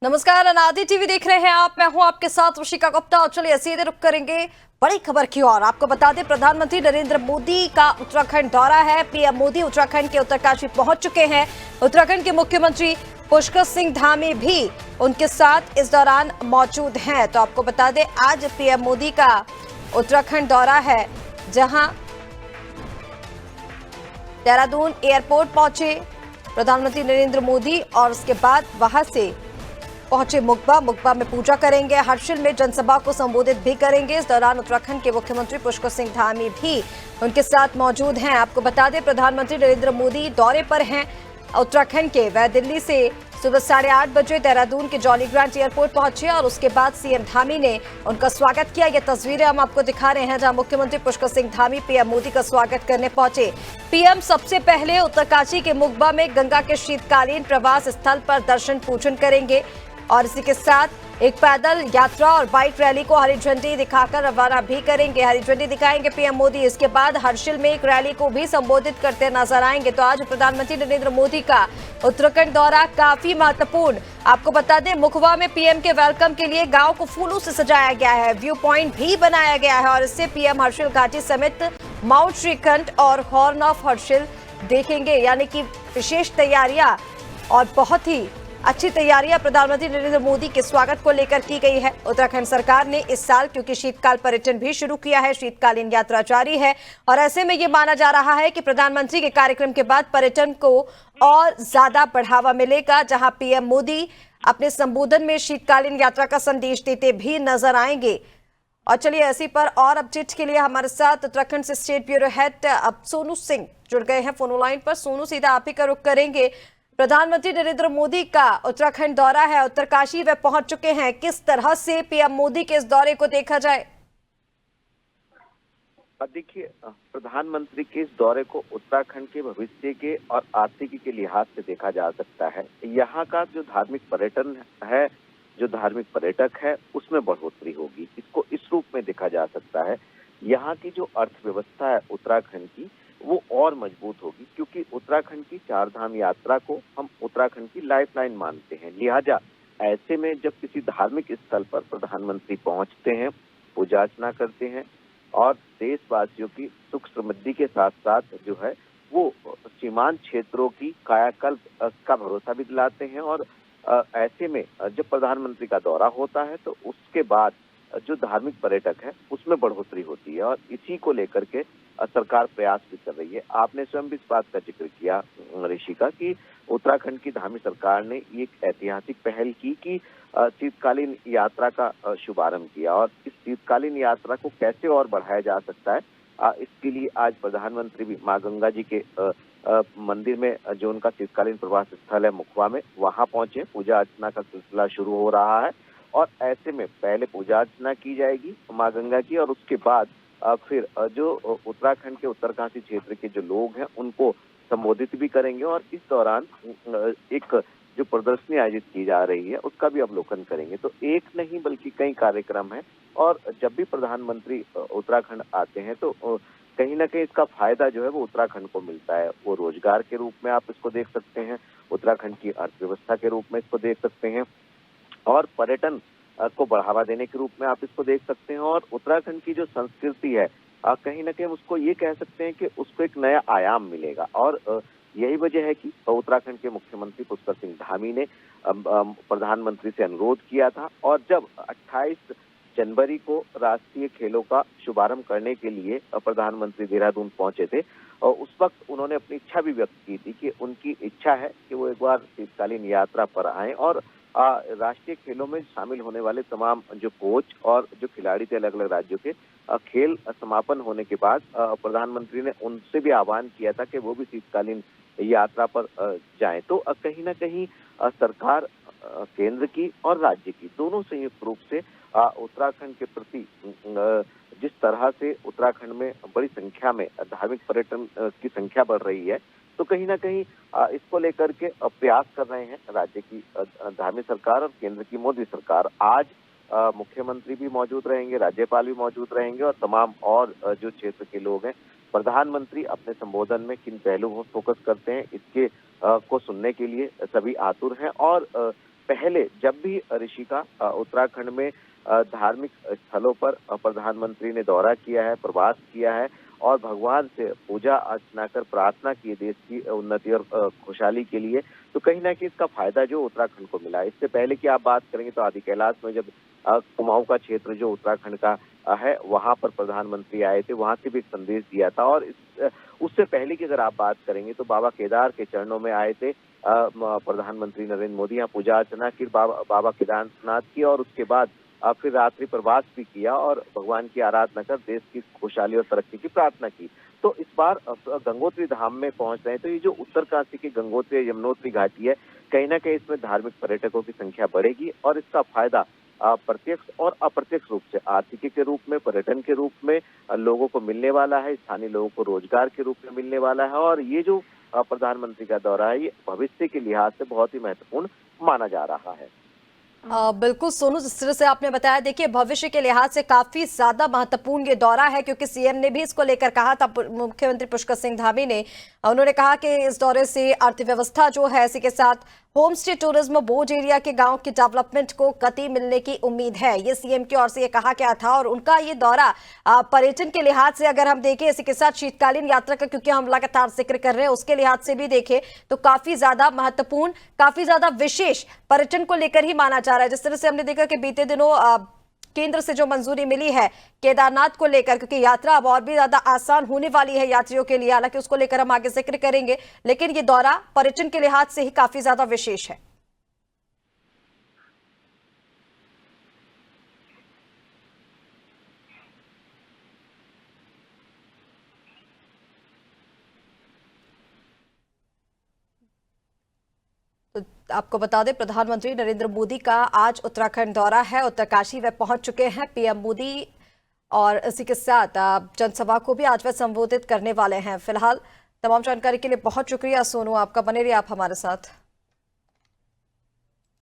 नमस्कार, अनादि टीवी देख रहे हैं आप। मैं हूं आपके साथ ऋषिका गुप्ता और चलिए सीधे रुक करेंगे बड़ी खबर की ओर। आपको बता दें, प्रधानमंत्री नरेंद्र मोदी का उत्तराखंड दौरा है। पीएम मोदी उत्तराखंड के उत्तरकाशी पहुंच चुके हैं। उत्तराखंड के मुख्यमंत्री पुष्कर सिंह धामी भी उनके साथ इस दौरान मौजूद हैं। तो आपको बता दें, आज पीएम मोदी का उत्तराखंड दौरा है, जहां देहरादून एयरपोर्ट पहुंचे प्रधानमंत्री नरेंद्र मोदी और उसके बाद वहां से पहुंचे मुकबा में पूजा करेंगे। हर्षिल में जनसभा को संबोधित भी करेंगे। इस दौरान उत्तराखंड के मुख्यमंत्री पुष्कर सिंह धामी भी उनके साथ मौजूद हैं। आपको बता दें, प्रधानमंत्री नरेंद्र मोदी दौरे पर हैं उत्तराखंड के। वह दिल्ली से सुबह 8:30 बजे देहरादून के जॉली ग्रांट एयरपोर्ट पहुंचे और उसके बाद सीएम धामी ने उनका स्वागत किया। ये तस्वीरें हम आपको दिखा रहे हैं, जहां मुख्यमंत्री पुष्कर सिंह धामी पीएम मोदी का स्वागत करने पहुंचे। पीएम सबसे पहले उत्तरकाशी के मुकबा में गंगा के शीतकालीन प्रवास स्थल पर दर्शन पूजन करेंगे और इसी के साथ एक पैदल यात्रा और बाइक रैली को हरी झंडी दिखाकर रवाना भी करेंगे। हरी झंडी दिखाएंगे पीएम मोदी। इसके बाद हर्षिल में एक रैली को भी संबोधित करते नजर आएंगे। तो आज प्रधानमंत्री नरेंद्र मोदी का उत्तराखंड दौरा काफी महत्वपूर्ण। आपको बता दें, मुखवा में पीएम के वेलकम के लिए गांव को फूलों से सजाया गया है, व्यू पॉइंट भी बनाया गया है और इससे पीएम हर्षिल घाटी समेत माउंट श्रीकंठ और हॉर्न ऑफ हर्षिल देखेंगे। यानी कि विशेष तैयारियां और बहुत ही अच्छी तैयारियां प्रधानमंत्री नरेंद्र मोदी के स्वागत को लेकर की गई है। उत्तराखंड सरकार ने इस साल, क्योंकि शीतकाल पर्यटन भी शुरू किया है, शीतकालीन यात्रा जारी है और ऐसे में ये माना जा रहा है कि प्रधानमंत्री के कार्यक्रम के बाद पर्यटन को और ज्यादा बढ़ावा मिलेगा, जहां पीएम मोदी अपने संबोधन में शीतकालीन यात्रा का संदेश देते भी नजर आएंगे। और चलिए, ऐसी पर और अपडेट के लिए हमारे साथ उत्तराखंड से स्टेट ब्यूरो हेड अब सोनू सिंह जुड़ गए हैं फोन लाइन पर। सोनू, सीधा आप ही का रुख करेंगे। प्रधानमंत्री नरेंद्र मोदी का उत्तराखंड दौरा है, उत्तरकाशी वे पहुंच चुके हैं। किस तरह से पीएम मोदी के इस दौरे को देखा जाए? देखिए, प्रधानमंत्री के इस दौरे को उत्तराखंड के भविष्य के और आर्थिकी के लिहाज से देखा जा सकता है। यहाँ का जो धार्मिक पर्यटन है, जो धार्मिक पर्यटक है, उसमें बढ़ोतरी होगी। इसको इस रूप में देखा जा सकता है, यहाँ की जो अर्थव्यवस्था है उत्तराखंड की, वो और मजबूत होगी, क्योंकि उत्तराखंड की चार धाम यात्रा को हम उत्तराखंड की लाइफलाइन मानते हैं। लिहाजा ऐसे में जब किसी धार्मिक स्थल पर प्रधानमंत्री पहुंचते हैं, पूजा अर्चना करते हैं और देशवासियों की सुख समृद्धि के साथ साथ जो है वो सीमांत क्षेत्रों की कायाकल्प का भरोसा भी दिलाते हैं। और ऐसे में जब प्रधानमंत्री का दौरा होता है तो उसके बाद जो धार्मिक पर्यटक है उसमें बढ़ोतरी होती है और इसी को लेकर के सरकार प्रयास भी कर रही है। आपने स्वयं भी इस बात का जिक्र किया ऋषिका, कि उत्तराखंड की धामी सरकार ने एक ऐतिहासिक पहल की कि शीतकालीन यात्रा का शुभारंभ किया और इस शीतकालीन यात्रा को कैसे और बढ़ाया जा सकता है, इसके लिए आज प्रधानमंत्री भी माँ गंगा जी के मंदिर में, जो उनका शीतकालीन प्रवास स्थल है मुखवा में, वहां पहुंचे। पूजा अर्चना का सिलसिला शुरू हो रहा है और ऐसे में पहले पूजा अर्चना की जाएगी माँ गंगा की और उसके बाद फिर जो उत्तराखंड के उत्तरकाशी क्षेत्र के जो लोग हैं उनको संबोधित भी करेंगे और इस दौरान एक जो प्रदर्शनी आयोजित की जा रही है उसका भी अवलोकन करेंगे। तो एक नहीं बल्कि कई कार्यक्रम हैं और जब भी प्रधानमंत्री उत्तराखंड आते हैं तो कहीं ना कहीं इसका फायदा जो है वो उत्तराखंड को मिलता है। वो रोजगार के रूप में आप इसको देख सकते हैं, उत्तराखंड की अर्थव्यवस्था के रूप में इसको देख सकते हैं और पर्यटन को बढ़ावा देने के रूप में आप इसको देख सकते हैं। और उत्तराखंड की जो संस्कृति है, कहीं ना कहीं उसको ये कह सकते हैं कि उसको एक नया आयाम मिलेगा और यही वजह है कि उत्तराखंड के मुख्यमंत्री पुष्कर सिंह धामी ने प्रधानमंत्री से अनुरोध किया था और जब 28 जनवरी को राष्ट्रीय खेलों का शुभारंभ करने के लिए प्रधानमंत्री देहरादून पहुंचे थे और उस वक्त उन्होंने अपनी इच्छा भी व्यक्त की थी कि उनकी इच्छा है कि वो एक बार शीतकालीन यात्रा पर आए और राष्ट्रीय खेलों में शामिल होने वाले तमाम जो कोच और जो खिलाड़ी थे अलग अलग राज्यों के, खेल समापन होने के बाद प्रधानमंत्री ने उनसे भी आह्वान किया था कि वो भी शीतकालीन यात्रा पर जाएं। तो कहीं ना कहीं सरकार केंद्र की और राज्य की दोनों संयुक्त रूप से उत्तराखंड के प्रति जिस तरह से उत्तराखंड में बड़ी संख्या में धार्मिक पर्यटन की संख्या बढ़ रही है, तो कहीं ना कहीं इसको लेकर के प्रयास कर रहे हैं राज्य की धार्मिक सरकार और केंद्र की मोदी सरकार। आज मुख्यमंत्री भी मौजूद रहेंगे, राज्यपाल भी मौजूद रहेंगे और तमाम और जो क्षेत्र के लोग हैं। प्रधानमंत्री अपने संबोधन में किन पहलुओं पर फोकस करते हैं, इसके को सुनने के लिए सभी आतुर हैं और पहले जब भी ऋषिका उत्तराखंड में धार्मिक स्थलों पर प्रधानमंत्री ने दौरा किया है, प्रवास किया है और भगवान से पूजा अर्चना कर प्रार्थना की देश की उन्नति और खुशहाली के लिए, तो कहीं ना कहीं इसका फायदा जो उत्तराखंड को मिला। इससे पहले की आप बात करेंगे तो आदि कैलाश में जब कुमाऊं का क्षेत्र जो उत्तराखंड का है वहां पर प्रधानमंत्री आए थे, वहां से भी एक संदेश दिया था। और उससे पहले की अगर आप बात करेंगे तो बाबा केदार के चरणों में आए थे प्रधानमंत्री नरेंद्र मोदी, यहाँ पूजा अर्चना की बाबा केदारनाथ की और उसके बाद फिर रात्रि प्रवास भी किया और भगवान की आराधना कर देश की खुशहाली और तरक्की की प्रार्थना की। तो इस बार गंगोत्री धाम में पहुंच रहे हैं, तो ये जो उत्तरकाशी की गंगोत्री यमुनोत्री घाटी है, कहीं ना कहीं इसमें धार्मिक पर्यटकों की संख्या बढ़ेगी और इसका फायदा प्रत्यक्ष और अप्रत्यक्ष रूप से आर्थिकी के रूप में, पर्यटन के रूप में लोगों को मिलने वाला है, स्थानीय लोगों को रोजगार के रूप में मिलने वाला है। और ये जो प्रधानमंत्री का दौरा है, ये भविष्य के लिहाज से बहुत ही महत्वपूर्ण माना जा रहा है। बिल्कुल सोनू, जिस तरह से आपने बताया, देखिए भविष्य के लिहाज से काफी ज्यादा महत्वपूर्ण ये दौरा है, क्योंकि सीएम ने भी इसको लेकर कहा था, मुख्यमंत्री पुष्कर सिंह धामी ने, उन्होंने कहा कि इस दौरे से अर्थव्यवस्था जो है, इसी के साथ home stay tourism, board area के गांव की डेवलपमेंट को गति मिलने की उम्मीद है। ये सीएम की ओर से ये कहा गया था और उनका ये दौरा पर्यटन के लिहाज से अगर हम देखें, इसी के साथ शीतकालीन यात्रा का क्योंकि हम लगातार जिक्र कर रहे हैं, उसके लिहाज से भी देखें तो काफी ज्यादा महत्वपूर्ण, काफी ज्यादा विशेष पर्यटन को लेकर ही माना जा रहा है। जिस तरह से हमने देखा कि बीते दिनों केंद्र से जो मंजूरी मिली है केदारनाथ को लेकर, क्योंकि यात्रा अब और भी ज्यादा आसान होने वाली है यात्रियों के लिए, हालांकि उसको लेकर हम आगे जिक्र करेंगे, लेकिन ये दौरा पर्यटन के लिहाज से ही काफी ज्यादा विशेष है। तो आपको बता दें, प्रधानमंत्री नरेंद्र मोदी का आज उत्तराखंड दौरा है, उत्तरकाशी वे पहुंच चुके हैं पीएम मोदी, और इसी के साथ जनसभा को भी आज वे संबोधित करने वाले हैं। फिलहाल तमाम जानकारी के लिए बहुत शुक्रिया सोनू, आपका, बने रहिए आप हमारे साथ।